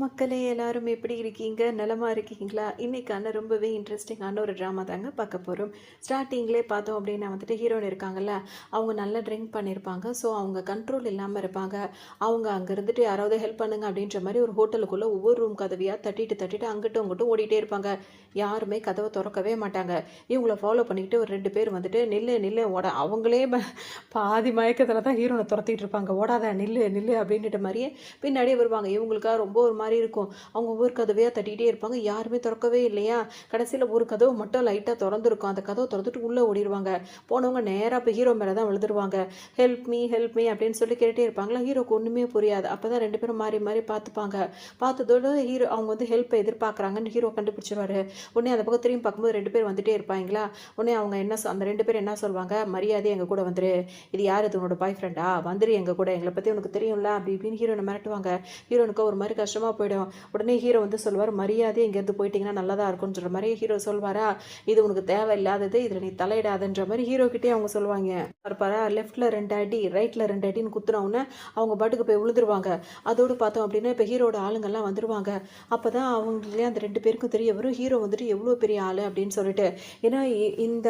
மக்களே எல்லாரும் எப்படி இருக்கீங்க? நலமா இருக்கீங்களா? இன்னைக்கான ரொம்பவே இன்ட்ரெஸ்டிங்கான ஒரு ட்ராமா தாங்க பார்க்க போறோம். ஸ்டார்ட்டிங்லேயே பார்த்தோம் அப்படின்னா வந்துட்டு ஹீரோயின் இருக்காங்கல்ல, அவங்க நல்லா ட்ரிங்க் பண்ணியிருப்பாங்க. ஸோ அவங்க கண்ட்ரோல் இல்லாம இருப்பாங்க. அவங்க அங்க இருந்துட்டு யாராவது ஹெல்ப் பண்ணுங்க அப்படின்ற மாரி ஒரு ஹோட்டலுக்குள்ள ஒவ்வொரு ரூம் கதவையா தட்டிட்டு, தட்டிட்டு அங்கிட்டும், இங்கிட்டும் ஓடிட்டே இருப்பாங்க. யாருமே கதவ தொறக்கவே மாட்டாங்க. இவங்கள ஃபாலோ பண்ணிக்கிட்டு ஒரு 2 பேர் வந்துட்டு நில்லு, நில்லு அவங்களே பாதி மயக்கத்துல தான் ஹீரோன தொரத்திட்டு இருப்பாங்க. ஓடாத நில்லு, நில்லு அப்படின்னுட்ட மாரியே பின்னாடியே வருவாங்க. இவங்களுக்கா ரொம்ப ஒரு மாரி இருக்கும். அவங்க ஒவ்வொரு கதவையா தட்டிட்டே இருப்பாங்க. யாருமே தொறக்கவே இல்லையா? கடைசியில ஒரு கதவு மட்டும் லைட்டா தொறந்திருக்கும். அந்த கதவ தொறந்துட்டு உள்ள ஓடிருவாங்க. போனவங்க நேரா போய் ஹீரோ மேல தான் விழுந்துருவாங்க. ஹெல்ப் மீ அப்படின்னு சொல்லி கேட்டுட்டே இருப்பாங்களா, ஹீரோக்கு ஒண்ணுமே புரியாது. அப்பதான் 2 பேரும் மாறி மாறி பார்த்துப்பாங்க. பார்த்ததோட ஹீரோ அவங்க வந்து ஹெல்ப் எதிர்பார்க்குறாங்கன்னு ஹீரோ கண்டுபிடிச்சிருவாரு. உடனே அந்த பக்கம் திரும்பி பார்க்கும்போது 2 பேர் வந்துட்டே இருப்பாய்ங்களா, உடனே அவங்க அந்த 2 பேரும் என்ன சொல்வாங்க, "மரியாதையா எங்க கூட வந்துரு. இது யாரு? இது உன்னோட பாய் ஃப்ரெண்டா? வந்துரு எங்க கூட. எங்கள பத்தி உனக்கு தெரியும்ல" அப்படி இப்படின்னு ஹீரோயின மிரட்டுவாங்க. ஹீரோனுக்கு ஒரு மாரி கஷ்டமா போயிடும். உடனே ஹீரோ வந்து சொல்வாரு, "மரியாதையா இங்கேருந்து போயிட்டீங்கன்னா நல்லதா இருக்கும்ன்னு" சொல்ற மாரி ஹீரோ சொல்வாரா, "இது உனக்கு தேவையில்லாதது. இதுல நீ தலையிடாதன்ற" மாரி ஹீரோ கிட்டயே அவங்க சொல்லுவாங்க. பாரா லெஃப்ட்ல 2 அடி, ரைட்ல 2 அடின்னு குத்துன உடனே அவங்க பாட்டுக்கு போய் விழுந்துருவாங்க. அதோடு பார்த்தோம் அப்படின்னா, இப்ப ஹீரோட ஆளுங்கலாம் வந்துருவாங்க. அப்பதான் அவங்களே அந்த 2 பேருக்கும் தெரிய வரும், ஹீரோ வந்துட்டு எவ்வளோ பெரிய ஆளு அப்படின்னு சொல்லிட்டு. ஏன்னா இந்த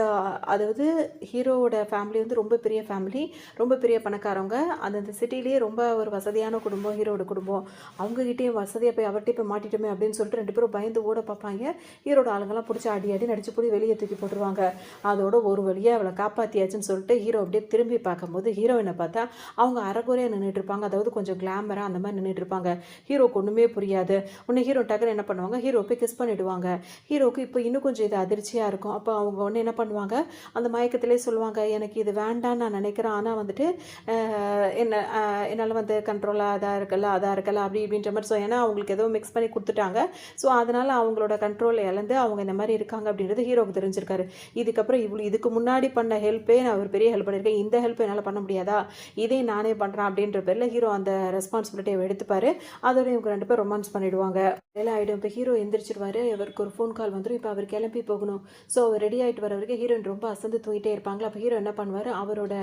அதாவது ஹீரோவோட ஃபேமிலி வந்து ரொம்ப பெரிய ஃபேமிலி. ரொம்ப பெரிய பணக்காரவங்க. அந்த சிட்டிலேயே ரொம்ப ஒரு வசதியான குடும்பம் ஹீரோட குடும்பம். அவங்ககிட்டயும் வசதியா போய் அவர்ட்டயே போய் மாட்டிட்டோமே அப்படின்னு சொல்லிட்டு 2 பேரும் பயந்து ஓட பார்ப்பாங்க. ஹீரோட ஆளுங்கலாம் புடிச்சு அடி அடின்னு அடிச்சு புடி வெளிய தூக்கி போட்டுருவாங்க. அதோட ஒரு வழியா அவள காப்பாத்தியாச்சுன்னு சொல்லிட்டு ஹீரோ அப்படியே திரும்பி பார்க்கும்போது ஹீரோயின பார்த்தா அவங்க அரைகுறையா நின்னுட்டு இருப்பாங்க. அதாவது கொஞ்சம் கிளாமரா அந்த மாரி நின்னுட்டு இருப்பாங்க. ஹீரோக்கு ஒண்ணுமே புரியாது. உடனே ஹீரோ டக்குன்னு என்ன பண்ணுவாங்க, ஹீரோ போய் கிஸ் பண்ணிடுவாங்க. ஹீரோக்கு இப்போ இன்னும் கொஞ்சம் இது அதிர்ச்சியா இருக்கும். அப்போ அவங்க உடனே என்ன பண்ணுவாங்க, அந்த மயக்கத்திலே சொல்லுவாங்க, "எனக்கு இது வேண்டான்னு நான் நினைக்கிறேன். ஆனா வந்துட்டு என்ன என்னால் வந்து கண்ட்ரோலாக அதாக இருக்கல அதாக இருக்கல அப்படி இப்படின்ற மாதிரி ஏன்னா அவங்களுக்கு ஏதோ மிக்ஸ் பண்ணி கொடுத்துட்டாங்க. ஸோ அதனால் அவங்களோட கண்ட்ரோல் இழந்து அவங்க இந்த மாதிரி இருக்காங்க அப்படின்றது ஹீரோவுக்கு தெரிஞ்சிருக்காரு. இதுக்கப்புறம் இதுக்கு முன்னாடி பண்ண ஹெல்ப்பே நான் ஒரு பெரிய ஹெல்ப் பண்ணியிருக்கேன், இந்த ஹெல்ப் என்னால் பண்ண முடியாதா, இதே நானே பண்ணுறேன் அப்படின்ற பேரில் ஹீரோ அந்த ரெஸ்பான்சிபிலிட்டியை எடுத்துப்பாரு. அதோட இவங்க 2 பேர் ரொமான்ஸ் பண்ணிடுவாங்க. எல்லாம் ஆகிடும். இப்போ ஹீரோ எந்திரிச்சிருவாரு. இவருக்கு ஒரு ஃபோன் கால் வந்துடும். இப்போ அவர் கிளம்பி போகணும். ஸோ அவர் ரெடி ஆகிட்டு வர வரைக்கும் ஹீரோயின் ரொம்ப அசந்து தூங்கிட்டே இருப்பாங்களா. அப்போ ஹீரோ என்ன பண்ணுவார், அவரோட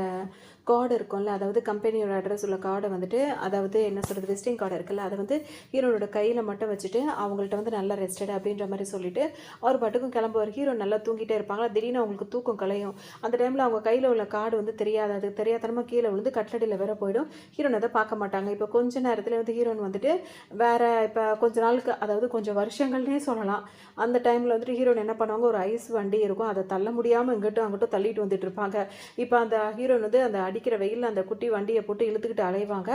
கார்டு இருக்கும்ல, அதாவது கம்பெனியோட அட்ரஸ் உள்ள கார்டை வந்துட்டு, அதாவது என்ன சொல்கிறது, விசிட்டிங் கார்டு இருக்குல்ல, அதை வந்து ஹீரோனோட கையில் மட்டும் வச்சுட்டு அவங்கள்ட்ட வந்து நல்லா ரெஸ்டட் அப்படின்ற மாதிரி சொல்லிட்டு அவர் பாட்டுக்கும் கிளம்புவார். ஹீரோ நல்லா தூங்கிட்டே இருப்பாங்களா. திடீர்னு அவங்களுக்கு தூக்கம் கலையும். அந்த டைமில் அவங்க கையில் உள்ள கார்டு வந்து தெரியாது. அது தெரியாதனமாக கீழே விழுந்து கட்டடியில் வேற போயிடும். ஹீரோன் அதை பார்க்க மாட்டாங்க. இப்போ கொஞ்ச நேரத்தில் வந்து ஹீரோன் வந்துட்டு வேற இப்போ கொஞ்ச நாளுக்கு, அதாவது கொஞ்சம் வருஷங்கள்னே சொல்லலாம், அந்த டைமில் வந்துட்டு ஹீரோன் என்ன பண்ணுவாங்க, ஒரு ஐஸ் வண்டி இருக்கும், அதை தள்ள முடியாமல் இங்கிட்டும் அங்கிட்டும் தள்ளிட்டு வந்துட்டு இருப்பாங்க. இப்போ அந்த ஹீரோன் வந்து அந்த அடிக்கிற வெயிலில் அந்த குட்டி வண்டியை போட்டு இழுத்துக்கிட்டு அலைவாங்க.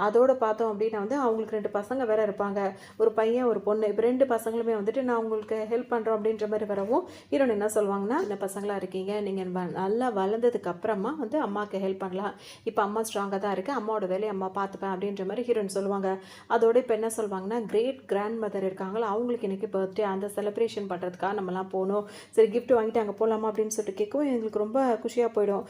அதோடு பார்த்தோம் அப்படின்னா வந்து அவங்களுக்கு 2 பசங்க வேற இருப்பாங்க, ஒரு பையன் ஒரு பொண்ணு. இப்போ 2 பசங்களுமே வந்துட்டு நான் உங்களுக்கு ஹெல்ப் பண்ணுறோம் அப்படின்ற மாதிரி வரவும் ஹீரோன் என்ன சொல்லுவாங்கன்னா, சின்ன பசங்களாக இருக்கீங்க, நீங்கள் நல்லா வளர்ந்ததுக்கு அப்புறமா வந்து அம்மாவுக்கு ஹெல்ப் பண்ணலாம். இப்போ அம்மா ஸ்ட்ராங்காக தான் இருக்குது, அம்மாவோட வேலையை அம்மா பார்த்துப்பேன் அப்படின்ற மாதிரி ஹீரோயின் சொல்லுவாங்க. அதோடு இப்போ என்ன சொல்லுவாங்கன்னா, கிரேட் கிராண்ட் மதர் இருக்காங்களா, அவங்களுக்கு இன்றைக்கி பர்த்டே, அந்த செலிப்ரேஷன் பண்ணுறதுக்காக நம்மலாம் போகணும், சரி கிஃப்ட் வாங்கிட்டு அங்கே போகலாமா அப்படின்னு சொல்லிட்டு கேட்கவும் எங்களுக்கு ரொம்ப குஷியாக போயிடும்.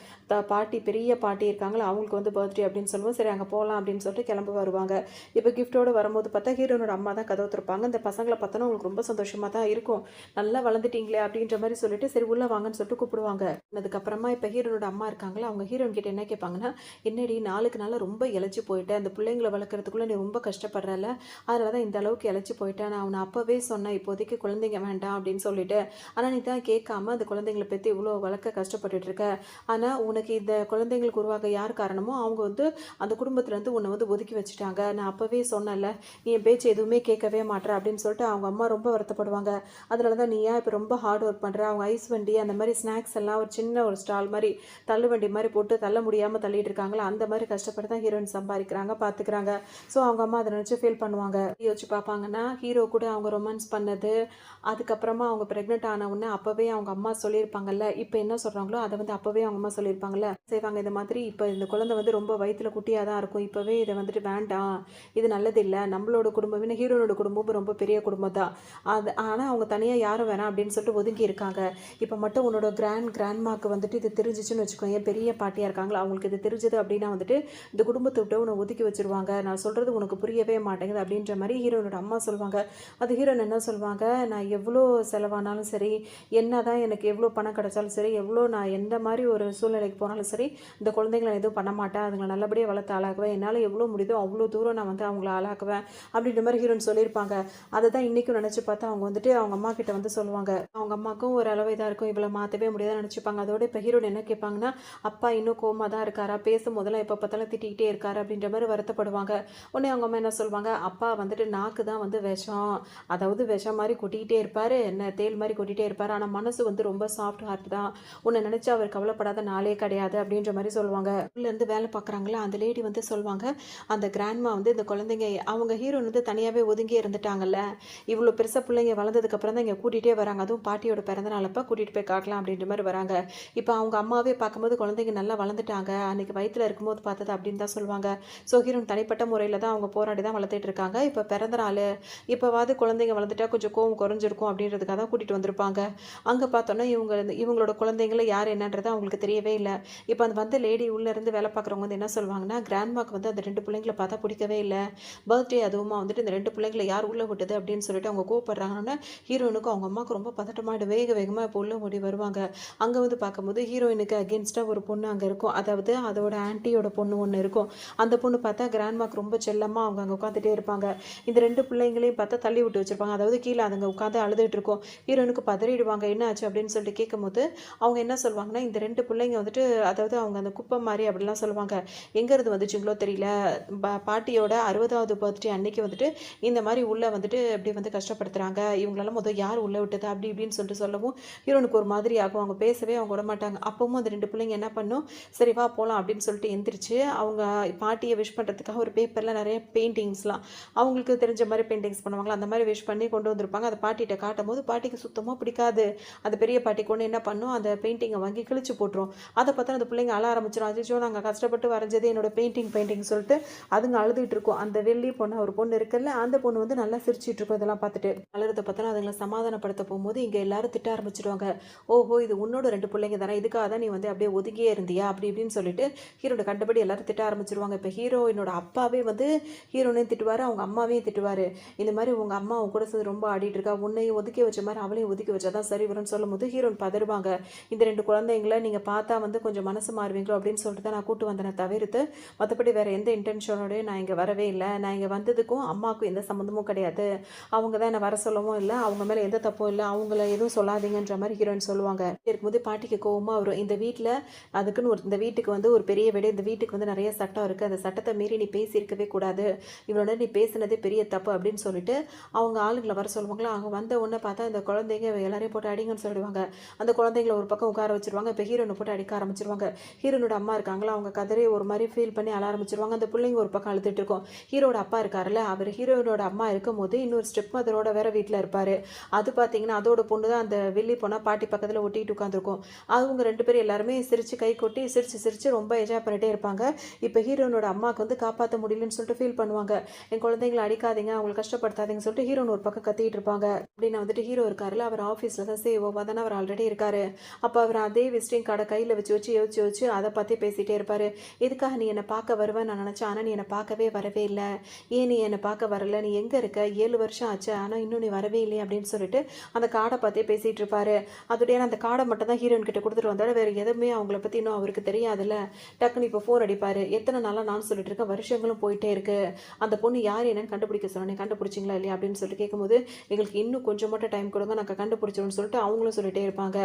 பாட்டி, பெரிய பாட்டி இருக்காங்களா, அவங்களுக்கு வந்து பர்த்டே அப்படின்னு சொல்லுவோம். சரி அங்கே போகலாம் அப்படின்னு சொல்லிட்டு கிளம்ப வருவாங்க. இப்போ கிஃப்ட்டோடு வரும்போது பார்த்தா ஹீரோனோட அம்மா தான் கதவு திறப்பாங்க. இந்த பசங்களை பார்த்தோன்னா உங்களுக்கு ரொம்ப சந்தோஷமாக தான் இருக்கும், நல்லா வளர்ந்துட்டீங்களே அப்படின்ற மாதிரி சொல்லிட்டு சரி உள்ளே வாங்கன்னு சொல்லிட்டு கூப்பிடுவாங்க. அதுக்கப்புறமா இப்போ ஹீரோனோட அம்மா இருக்காங்களா, அவங்க ஹீரோன் கிட்ட என்ன கேட்பாங்கன்னா, என்னடி நாளுக்கு நாள் ரொம்ப இழைச்சி போயிட்டேன், அந்த பிள்ளைங்களை வளர்க்குறதுக்குள்ளே நீ ரொம்ப கஷ்டப்படுறல, அதனால தான் இந்த அளவுக்கு இழைச்சி போயிட்டேன், நான் அவனை அப்போவே சொன்னேன் இப்போதைக்கு குழந்தைங்க வேண்டாம் அப்படின்னு சொல்லிட்டு, ஆனால் நீ தான் கேட்காம அந்த குழந்தைங்களை பற்றி இவ்வளோ வளர்க்க கஷ்டப்பட்டுட்டு இருக்க, ஆனால் உனக்கு இந்த குழந்தைங்களுக்கு உருவாக யார் காரணமோ அவங்க வந்து அந்த குடும்பத்துலேருந்து உன்னை வந்து ஒதுக்கி வச்சுட்டாங்க, நான் அப்போவே சொன்னேன்ல, நீ என் பேச்சு எதுவுமே கேட்கவே மாட்டேற அப்படின்னு சொல்லிட்டு அவங்க அம்மா ரொம்ப வருத்தப்படுவாங்க. அதனால தான் நீ ஏன் இப்போ ரொம்ப ஹார்ட் ஒர்க் பண்ணுற, அவங்க ஐஸ் வண்டி அந்த மாதிரி ஸ்நாக்ஸ் எல்லாம் ஒரு சின்ன ஒரு ஸ்டால் மாதிரி தள்ளு வண்டி மாதிரி போட்டு தள்ள முடியாமல் தள்ளிட்டு இருக்காங்களா, அந்த மாதிரி கஷ்டப்பட்டு தான் ஹீரோயின் சம்பாதிக்கிறாங்க பார்த்துக்கிறாங்க. ஸோ அவங்க அம்மா அதை நினச்சி ஃபீல் பண்ணுவாங்க. யோசிச்சு பார்ப்பாங்கன்னா ஹீரோ கூட அவங்க ரொமான்ஸ் பண்ணது, அதுக்கப்புறமா அவங்க ப்ரெக்னென்ட் ஆன உடனே அப்போவே அவங்க அம்மா சொல்லியிருப்பாங்கல்ல, இப்போ என்ன சொல்கிறாங்களோ அதை வந்து அப்போவே அவங்க அம்மா சொல்லியிருப்பாங்கல்ல, செய்வாங்க இந்த மாதிரி, இப்போ இந்த குழந்தை வந்து ரொம்ப வயிற்றுல குட்டியாக தான் இருக்கும், இப்போவே இதை வந்துட்டு வேண்டாம், இது நல்லது இல்லை, நம்மளோட குடும்பம் ஹீரோனோட குடும்பமும் ரொம்ப பெரிய குடும்பம் தான், அது ஆனால் அவங்க தனியாக யாரும் வேணாம் அப்படின்னு சொல்லிட்டு ஒதுங்கி இருக்காங்க. இப்போ மட்டும் உன்னோட கிராண்ட்மாக்கு வந்துட்டு இது தெரிஞ்சிச்சுன்னு வச்சுக்கோங்க, பெரிய பாட்டியாக இருக்காங்களா, அவங்களுக்கு இது தெரிஞ்சது அப்படின்னா வந்துட்டு இந்த குடும்பத்தை விட்டு உன்னை ஒதுக்கி வச்சிருவாங்க, நான் சொல்கிறது உனக்கு புரியவே மாட்டேங்குது அப்படின்ற மாதிரி ஹீரோனோட அம்மா சொல்லுவாங்க. அது ஹீரோன் என்ன சொல்லுவாங்க, நான் எவ்வளோ செலவானாலும் சரி, என்ன தான் எனக்கு எவ்வளோ பணம் கிடைச்சாலும் சரி, எவ்வளோ நான் எந்த மாதிரி ஒரு சூழ்நிலைக்கு போனாலும் சரி, இந்த குழந்தைங்கள நான் எதுவும் பண்ண மாட்டேன், அதுங்கள நல்லபடியாக வளர்த்து ஆளாக்குவேன், என்னால் எவ்வளோ முடியுதோ அவ்வளோ தூரம் நான் வந்து அவங்கள ஆளாக்குவேன் அப்படின்ற மாதிரி ஹீரோயின் சொல்லியிருப்பாங்க. அதை தான் இன்றைக்கும் நினச்சி பார்த்தா அவங்க வந்துட்டு அவங்க அம்மா கிட்ட வந்து சொல்லுவாங்க. அவங்க அம்மாவுக்கும் ஒரு அளவு இதாக இருக்கும், இவ்வளோ மாற்றவே முடியாதுன்னு நினச்சிப்பாங்க. அதோட இப்போ ஹீரோயின் என்ன கேட்பாங்கன்னா, அப்பா இன்னும் கோவமா தான் இருக்காரா, பேசும்போதெல்லாம் எப்போ பார்த்தாலும் திட்டிக்கிட்டே இருக்காரு அப்படின்ற மாதிரி வருத்தப்படுவாங்க. உடனே அவங்க அம்மா என்ன சொல்லுவாங்க, அப்பா வந்துட்டு நாக்கு தான் வந்து விஷம், அதாவது விஷம் மாதிரி கொட்டிக்கிட்டே இருப்பார், என்ன தேள் மாதிரி கொட்டிகிட்டே இருப்பார், ஆனால் மனசு வந்து ரொம்ப சாஃப்ட் ஹார்ட் தான், உன்னை நினச்சி அவர் கவலைப்படாத நாளே கிடையாது அப்படின்ற மாதிரி சொல்லுவாங்க. உள்ளேருந்து வேலை பார்க்குறாங்களா அந்த லேடி வந்து சொல்லுவாங்க, அந்த கிராண்ட்மா வந்து இந்த குழந்தைங்க அவங்க ஹீரோயின் வந்து தனியாகவே ஒதுங்கி இருந்துட்டாங்கல்ல, இவ்வளோ பெருசாக பிள்ளைங்க வளர்ந்ததுக்கப்புறம் தான் இங்கே கூட்டிகிட்டே வராங்க, அதுவும் பாட்டியோட பிறந்தநாளப்போ கூட்டிகிட்டு போய் காட்டலாம் அப்படின்ற மாதிரி வராங்க. இப்போ அவங்க அம்மாவே பார்க்கும்போது குழந்தைங்க நல்லா வளர்ந்துட்டாங்க, அன்றைக்கி வயிற்றில் இருக்கும்போது பார்த்தது அப்படின்னு தான் சொல்லுவாங்க. ஸோ ஹீரோயின் தனிப்பட்ட முறையில் தான் அவங்க போராடி தான் வளர்த்துட்டு இருக்காங்க. இப்போ பிறந்த நாள் இப்போவாது குழந்தைங்க வளர்ந்துட்டா கொஞ்சம் கோவம் குறைஞ்சிருக்கும் அப்படின்றதுக்காக தான் கூட்டிகிட்டு வந்திருப்பாங்க. அங்கே பார்த்தோன்னா இவங்களோட குழந்தைங்கள யார் என்னன்றது அவங்களுக்கு தெரியவே இல்லை. இப்போ அந்த வந்த லேடி உள்ளேருந்து வேலை பார்க்குறவங்க வந்து என்ன சொல்லுவாங்கன்னா, கிராண்ட்மாக்கு வந்து அந்த 2 பிள்ளைங்கள பார்த்தா பிடிக்கவே இல்லை, பர்த்டே அதுவுமா வந்துட்டு இந்த 2 பிள்ளைங்கள யார் உள்ளே விட்டது அப்படின்னு சொல்லிட்டு அவங்க கோவப்படுறாங்கன்னா, ஹீரோயினுக்கும் அவங்க அம்மாவுக்கு ரொம்ப பதட்டமாயிடும். வேகமாக இப்போ உள்ள ஓடி வருவாங்க. அங்கே வந்து பார்க்கும்போது ஹீரோயினுக்கு அகேன்ஸ்டாக ஒரு பொண்ணு அங்கே இருக்கும், அதாவது அதோட ஆன்ட்டியோட பொண்ணு ஒன்று இருக்கும். அந்த பொண்ணு பார்த்தா கிராண்ட்மாக்கு ரொம்ப செல்லமாக அவங்க அங்கே உட்காந்துட்டே இருப்பாங்க. இந்த 2 பிள்ளைங்களையும் பார்த்தா தள்ளி விட்டு வச்சிருப்பாங்க, அதாவது கீழே அதுங்க உட்காந்து அழுதுட்டு இருக்கும். ஹீரோயினுக்கு பதறிடுவாங்க, என்ன ஆச்சு அப்படின்னு சொல்லிட்டு கேட்கும்போது அவங்க என்ன சொல்லுவாங்கன்னா, இந்த 2 பிள்ளைங்க வந்துட்டு அதாவது அவங்க அந்த குப்பை மாதிரி அப்படிலாம் சொல்லுவாங்க, எங்கேருந்து வந்துச்சுங்களோ தெரியல, பாட்டியோட 60வது பர்த்டே அன்னைக்கு வந்துட்டு இந்த மாதிரி உள்ளே வந்துட்டு இப்படி வந்து கஷ்டப்படுத்துகிறாங்க, இவங்களெல்லாம் முதல் யார் உள்ளே விட்டது அப்படி இப்படின்னு சொல்லிட்டு சொல்லவும் ஹீரோனுக்கு ஒரு மாதிரி ஆகும். அவங்க பேசவே அவங்க விட மாட்டாங்க. அப்பவும் அந்த 2 பிள்ளைங்க என்ன பண்ணும், சரி வா போகலாம் அப்படின்னு சொல்லிட்டு எந்திரிச்சு அவங்க பாட்டியை விஷ் பண்ணுறதுக்காக ஒரு பேப்பரில் நிறைய பெயிண்டிங்ஸ்லாம் அவங்களுக்கு தெரிஞ்ச மாதிரி பெயிண்டிங்ஸ் பண்ணுவாங்களா அந்த மாதிரி விஷ் பண்ணி கொண்டு வந்திருப்பாங்க. அதை பாட்டிகிட்ட காட்டும் போது பாட்டிக்கு சுத்தமாக பிடிக்காது. அந்த பெரிய பாட்டி கொண்டு என்ன பண்ணும், அந்த பெயிண்டிங்கை வாங்கி கிழிச்சு போட்டுரும். அதை பார்த்தா அந்த பிள்ளைங்க அழ ஆரம்பிச்சிடும். அஜிச்சோ நாங்கள் கஷ்டப்பட்டு வரைஞ்சது என்னோட பெயிண்டிங் சொல்லிட்டு அதுங்க அழுதுகிட்டு இருக்கும். அந்த வெள்ளி பொண்ணு ஒரு பொண்ணு இருக்குல்ல, அந்த பொண்ணு வந்து நல்லா சிரிச்சிட்டு இருக்கும். இதெல்லாம் பார்த்துட்டு அழுறத பார்த்தா அதுங்களை சமாதானப்படுத்த போகும்போது இங்கே எல்லாரும் திட்ட ஆரம்பிச்சிடுவாங்க. ஓஹோ இது உன்னோட 2 பிள்ளைங்க தானே, இதுக்காக தான் நீ வந்து அப்படியே ஒதுங்கியே இருந்தியா அப்படி இப்படின்னு சொல்லிட்டு ஹீரோட கண்டபடி எல்லாரும் திட்ட ஆரம்பிச்சிருவாங்க. இப்போ ஹீரோயினோட அப்பாவே வந்து ஹீரோனையும் திட்டுவார், அவங்க அம்மாவையும் திட்டுவார். இந்த மாதிரி உங்கள் அம்மா அவங்க கூட சேர்ந்து ரொம்ப ஆடிட்டு இருக்கா, உன்னையும் ஒதுக்கி வச்ச மாதிரி அவளையும் ஒதுக்கி வச்சா தான் சரி வரும்னு சொல்லும்போது ஹீரோயின் பதறுவாங்க. இந்த 2 குழந்தைங்கள நீங்கள் பார்த்தா வந்து கொஞ்சம் மனசு மாறுவீங்களோ அப்படின்னு சொல்லிட்டு தான் நான் கூட்டு வந்தேனே தவிர்த்து மற்றபடி வேறு எந்த இன்டென்ஷனோடய நான் இங்கே வரவே இல்லை. நான் இங்கே வந்ததுக்கும் அம்மாவுக்கும் எந்த சம்மந்தமும் கிடையாது, அவங்க தான் என்னை வர சொல்லவும் இல்லை, அவங்க மேலே எந்த தப்பும் இல்லை, அவங்கள எதுவும் சொல்லாதீங்கன்ற மாதிரி ஹீரோயின் சொல்லுவாங்க. இருக்கும்போது பாட்டிக்கு கோவமாக வரும். இந்த வீட்டில் அதுக்குன்னு இந்த வீட்டுக்கு வந்து ஒரு பெரிய வீடு, இந்த வீட்டுக்கு வந்து நிறைய சட்டம் இருக்குது, அந்த சட்டத்தை மீறி நீ பேசியிருக்கவே கூடாது, இவ்வளோ நீ பேசினதே பெரிய தப்பு அப்படின்னு சொல்லிட்டு அவங்க ஆளுங்களை வர சொல்லுவாங்களா. அவங்க வந்த உடனே பார்த்தா இந்த குழந்தைங்க எல்லாரையும் போட்டு அடிங்கன்னு சொல்லிடுவாங்க. அந்த குழந்தைங்களை ஒரு பக்கம் உட்கார வச்சிருவாங்க. இப்போ ஹீரோனை போட்டு அடிக்க ஆரம்பிச்சிருவாங்க. ஹீரோனோட அம்மா இருக்காங்களா, அவங்க கதறி ஒரு மாதிரி ஃபீல் பண்ணி அழ ஆரம்பிச்சிருவாங்க. அந்த பிள்ளைங்க ஒரு பக்கம் அழுதுட்டு இருக்கும். ஹீரோட அப்பா இருக்காருல்ல, அவர் ஹீரோனோட அம்மா இருக்கும் போது இன்னொரு ஸ்டெப் மதரோட வேற வீட்டில் இருப்பார். அது பார்த்தீங்கன்னா அதோட பொண்ணு தான் அந்த வெள்ளி பொண்ணா பாட்டி பக்கத்தில் ஒட்டிட்டு உட்காந்துருக்கும். அவங்க 2 பேரும் எல்லாருமே சிரித்து கை கொட்டி சிரித்து ரொம்ப என்ஜாய் பண்ணிட்டே இருப்பாங்க. இப்போ ஹீரோனோட அம்மாவுக்கு வந்து காப்பாற்ற முடியலன்னு சொல்லிட்டு ஃபீல் பண்ணுவாங்க. என் குழந்தைங்களை அடிக்காதீங்க, அவங்களை கஷ்டப்படுத்தாதீங்கன்னு சொல்லிட்டு ஹீரோன் ஒரு பக்கம் கத்திட்டு இருப்பாங்க. அப்படின்னு வந்துட்டு ஹீரோ இருக்காருல்ல, அவர் ஆஃபீஸில் தான் சேவோவாக தானே அவர் ஆல்ரெடி இருக்காரு. அப்போ அவர் அதே விசிட்டிங் கார்டை கையில் வச்சு யோசிச்சு அதை பற்றி பேசிகிட்டே இருப்பார். எதுக்காக நீ என்னை பார்க்க வருவேன் நான் நினச்சேன், ஆனால் நீ என்னை பார்க்கவே வரவே இல்லை, ஏன் நீ என்னை பார்க்க வரல, நீ எங்கே இருக்க, 7 வருஷம் ஆச்சு ஆனால் இன்னும் நீ வரவே இல்லை அப்படின்னு சொல்லிட்டு அந்த கார்டை பார்த்தே பேசிகிட்டு இருப்பார். அதோடைய அந்த கார்டை மட்டும் தான் ஹீரோயின் கிட்ட கொடுத்துட்டு வந்தாலும் வேறு எதுவுமே அவங்கள பற்றி இன்னும் அவருக்கு தெரியாதுல்ல. டக்குன்னு இப்போ ஃபோன் அடிப்பார். எத்தனை நாளாக நான் சொல்லிட்டு இருக்கேன், வருஷங்களும் போயிட்டே இருக்கு, அந்த பொண்ணு யார் என்னன்னு கண்டுபிடிக்க சொன்னேன், கண்டுபிடிச்சிங்களா இல்லையா அப்படின்னு சொல்லிட்டு கேட்கும்போது எங்களுக்கு இன்னும் கொஞ்சம் மட்டும் டைம் கொடுங்க, நாங்கள் கண்டுபிடிச்சோன்னு சொல்லிட்டு அவங்களும் சொல்லிட்டே இருப்பாங்க.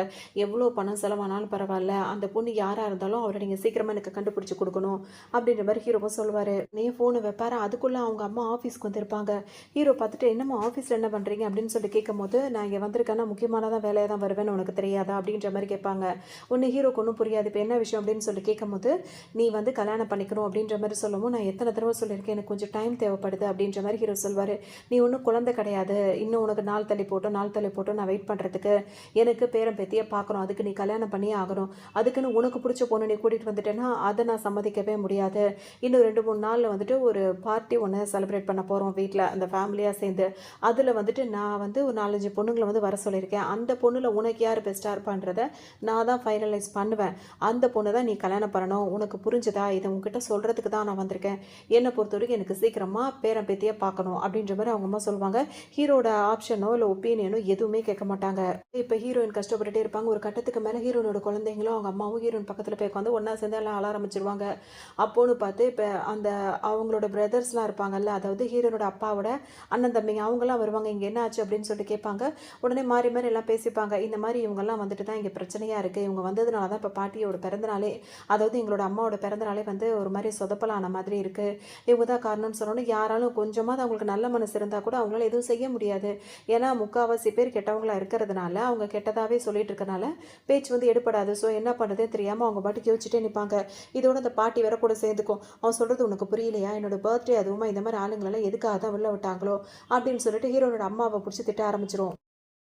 எவ்வளோ பணம் செலவானாலும் பரவாயில்ல, அந்த பொண்ணு யாராக இருந்தாலும் அவரை நீங்கள் சீக்கிரமாக எனக்கு கண்டுபிடிச்சி கொடுக்கணும் அப்படின்ற மாதிரி ஹீரோவும் சொல்லுவார். நீ ஃபோனை வைப்பாரு. அதுக்குள்ளே அவங்க அம்மா ஆஃபீஸ்க்கு வந்திருப்பாங்க. ஹீரோ பார்த்துட்டு என்னம்மா ஆஃபீஸில் என்ன பண்ணுறீங்க அப்படின்னு சொல்லிட்டு கேட்கும்போது நான் இங்கே வந்திருக்கேன்னா முக்கியமானதான் வேலையாக தான் வருவேன்னு உனக்கு தெரியாதா அப்படின்ற மாதிரி கேட்பாங்க. ஒன்று ஹீரோக்கு ஒன்றும் புரியாது. இப்போ என்ன விஷயம் அப்படின்னு சொல்லி கேட்கும்போது நீ வந்து கல்யாணம் பண்ணிக்கணும் அப்படின்ற மாதிரி சொல்லவும் நான் எத்தனை தடவை சொல்லியிருக்கேன், எனக்கு கொஞ்சம் டைம் தேவைப்படுது அப்படின்ற மாதிரி ஹீரோ சொல்வார். நீ ஒன்றும் குழந்தை கிடையாது, இன்னும் உனக்கு நாள் தள்ளி போட்டோம் நான் வெயிட் பண்ணுறதுக்கு, எனக்கு பேரன் பேத்தியை பார்க்கணும், அதுக்கு நீ கல்யாணம் பண்ணியே ஆகணும், அதுக்குன்னு உனக்கு பிடிச்ச பொண்ணு நீ கூட்டிகிட்டு வந்துட்டேன்னா அதை நான் சம்மதிக்கவே முடியாது. இன்னும் 2-3 நாளில் வந்துட்டு ஒரு பார்ட்டி ஒன்று செலிப்ரேட் பண்ண போகிறோம் வீட்டில் அந்த ஃபேமிலியாக சேர்ந்து. அதில் வந்துட்டு நான் வந்து ஒரு 4-5 பொண்ணுங்களை வந்து வர சொல்லியிருக்கேன். அந்த பொண்ணில் உனக்கு யார் பெஸ்ட்டாக இருப்பான்றதை நான் தான் ஃபைனலைஸ் பண்ணுவேன். அந்த பொண்ணு தான் நீ கல்யாணம் பண்ணணும், உனக்கு புரிஞ்சுதா, இதை உங்ககிட்ட சொல்கிறதுக்கு தான் நான் வந்திருக்கேன். என்னை பொறுத்த வரைக்கும் எனக்கு சீக்கிரமாக பேரன் பேத்தியை பார்க்கணும் அப்படின்ற மாதிரி அவங்க அம்மா சொல்லுவாங்க. ஹீரோட ஆப்ஷனோ இல்லை ஒப்பீனியனோ எதுவுமே கேட்க மாட்டாங்க. இப்போ ஹீரோயின் கஷ்டப்பட்டுட்டே இருப்பாங்க. ஒரு கட்டத்துக்கு மேலே ஹீரோனோட குழந்தைங்களும் அவங்க அம்மாவும் ஹீரோயின் பக்கத்தில் போய் உட்காந்து ஒன்றா ஒன்றா சேர்ந்து எல்லாம் அழ ஆரம்பிச்சிருவாங்க. அப்போன்னு பார்த்து இப்போ அந்த அவங்களோட பிரதர்ஸ்லாம் இருப்பாங்கல்ல, அதாவது ஹீரோனோட அப்பாவோட அண்ணன் தம்பிங்க அவங்கலாம் வருவாங்க. இங்கே என்ன ஆச்சு அப்படின்னு சொல்லிட்டு கேட்பாங்க. உடனே மாறி மாறி எல்லாம் பேசிப்பாங்க. இந்த மாதிரி இவங்கெல்லாம் வந்துட்டு தான் இங்கே பிரச்சனையாக இருக்குது. இவங்க வந்ததுனால தான் இப்போ பாட்டியோட பிறந்தநாளே, அதாவது எங்களோட அம்மாவோட பிறந்தநாளே வந்து ஒரு மாதிரி சொதப்பலான மாதிரி இருக்குது. இவங்க தான் காரணம்னு சொன்னோன்னே யாராலும் கொஞ்சமாவது அவங்களுக்கு நல்ல மனசு இருந்தால் கூட அவங்களால எதுவும் செய்ய முடியாது. ஏன்னா முக்கால்வாசி பேர் கெட்டவங்களா இருக்கிறதுனால, அவங்க கெட்டதாகவே சொல்லிட்டு இருக்கனால பேச்சு வந்து எடுபடாது. ஸோ என்ன பண்ணுறதே தெரியாமல் அவங்க பாட்டுக்கு யோசிச்சுட்டே நிற்பாங்க. இதோட அந்த பாட்டி வேற கூட சேர்ந்துக்கும். அவன் சொல்கிறது உனக்கு புரியலையா? என்னோட பர்த்டே அதுவுமா இந்த மாதிரி ஆளுங்களெல்லாம் எதுக்காக தான் உள்ள விட்டாங்களோ அப்படின்னு சொல்லிட்டு ஹீரோனோட அம்மாவை பிடிச்சி திட்ட ஆரம்பிச்சிரும்.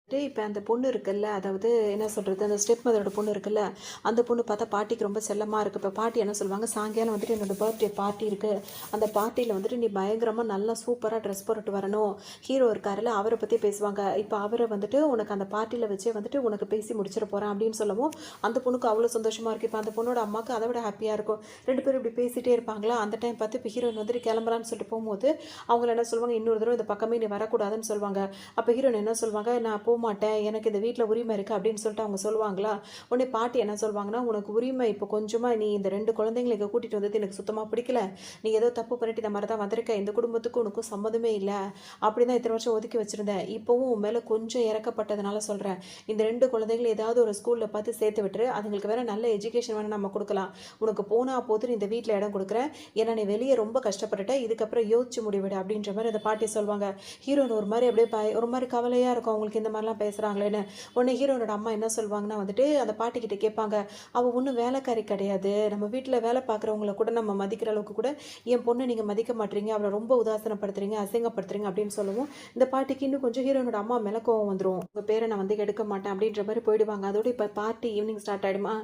இப்போ அந்த பொண்ணு இருக்குல்ல, அதாவது என்ன சொல்கிறது, அந்த ஸ்டெப் மதரோட பொண்ணு இருக்குல்ல, அந்த பொண்ணு பார்த்தா பாட்டிக்கு ரொம்ப செல்லமாக இருக்குது. இப்போ பாட்டி என்ன சொல்லுவாங்க, சாயங்காலம் வந்துட்டு என்னோட பர்த்டே பார்ட்டி இருக்குது, அந்த பார்ட்டியில் வந்துட்டு நீ பயங்கரமாக நல்லா சூப்பராக ட்ரெஸ் போட்டு வரணும். ஹீரோ இருக்காருல்ல, அவரை பற்றி பேசுவாங்க. இப்போ அவரை வந்துட்டு உனக்கு அந்த பார்ட்டியில் வச்சே வந்துட்டு உனக்கு பேசி முடிச்சிட போகிறேன் அப்படின்னு சொல்லவும் அந்த பொண்ணுக்கு அவ்வளோ சந்தோஷமாக இருக்குது. இப்போ அந்த பொண்ணோட அம்மாவுக்கு அதை விட ஹாப்பியாக இருக்கும். ரெண்டு பேரும் இப்படி பேசிகிட்டே இருப்பாங்களா, அந்த டைம் பார்த்து இப்போ ஹீரோயின் வந்துட்டு கிளம்பலான்னு சொல்லிட்டு போகும்போது அவங்கள என்ன சொல்லுவாங்க, இன்னொரு தடவை இந்த பக்கமே நீ வரக்கூடாதுன்னு சொல்லுவாங்க. அப்போ ஹீரோயின் என்ன சொல்லுவாங்க, நான் மாட்டேன், எனக்கு இந்த வீட்டில் உரிமை இருக்குது அப்படின்னு சொல்லிட்டு அவங்க சொல்லுவாங்களா. உடனே பாட்டி என்ன சொல்லுவாங்கன்னா, உனக்கு உரிமை இப்போ கொஞ்சமாக, நீ இந்த 2 குழந்தைங்களை இங்கே கூட்டிகிட்டு வந்தது எனக்கு சுத்தமாக பிடிக்கல, நீ ஏதோ தப்பு பண்ணிட்டு இந்த மாதிரி தான் வந்திருக்க, இந்த குடும்பத்துக்கு உனக்கும் சம்மதமே இல்லை, அப்படி தான் இத்தனை வருஷம் ஒதுக்கி வச்சுருந்தேன், இப்போவும் உன் மேலே கொஞ்சம் இறக்கப்பட்டதுனால சொல்கிறேன், இந்த 2 குழந்தைங்களை ஏதாவது ஒரு ஸ்கூலில் பார்த்து சேர்த்து விட்டுரு, அதுங்களுக்கு வேறு நல்ல எஜுகேஷன் வேணும் நம்ம கொடுக்கலாம், உனக்கு போனால் போது இந்த வீட்டில் இடம் கொடுக்குறேன், ஏன்னா நீ வெளியே ரொம்ப கஷ்டப்பட்டுட்டேன், இதுக்கப்புறம் யோசிச்சு முடிவிடு அப்படின்ற மாதிரி அந்த பாட்டி சொல்லுவாங்க. ஹீரோயின் ஒரு மாதிரி அப்படியே ஒரு மாதிரி கவலையாக இருக்கும் அவங்களுக்கு இந்த மாதிரிலாம் பேசுகிறாங்களேன்னு. உடனே ஹீரோனோட அம்மா என்ன சொல்லுவாங்கன்னா வந்துட்டு அந்த பாட்டிக்கிட்ட கேட்பாங்க, அவள் ஒன்றும் வேலைக்காரி கிடையாது, நம்ம வீட்டில் வேலை பார்க்குறவங்கள கூட நம்ம மதிக்கிற அளவுக்கு கூட என் பொண்ணை நீங்கள் மதிக்க மாட்டீங்க, அவளை ரொம்ப உதாசனப்படுத்துறீங்க, அசிங்கப்படுத்துறீங்க அப்படின்னு சொல்லவும் இந்த பாட்டிக்கு இன்னும் கொஞ்சம் ஹீரோனோட அம்மா மேலே கோவம் வந்துடும். உங்கள் பேரை நான் வந்து எடுக்க மாட்டேன் அப்படின்ற மாதிரி போயிடுவாங்க. அதோட இப்போ பார்ட்டி ஈவினிங் ஸ்டார்ட் ஆகிடுமா.